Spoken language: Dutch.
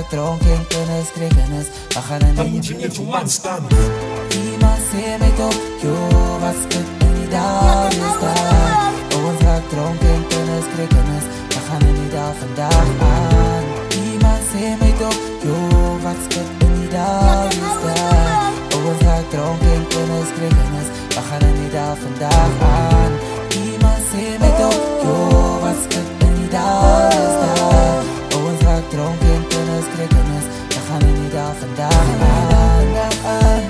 dronken, kennis. We gaan er Dan niet. moet je in zo'n man staan. Iemand zei mij toch, yo, was het in die dag is daar. Ons gaat dronken, kennis. We gaan er niet al vandaag aan. Iemand zei mij toch, yo, was het in die dag is daar. Ons gaat dronken, kennis. We gaan er niet al vandaag aan. Iemand zei mij toch, yo, was het in die dag is daar. Ons gaat dronken, kennis. We gaan er niet al vandaag aan.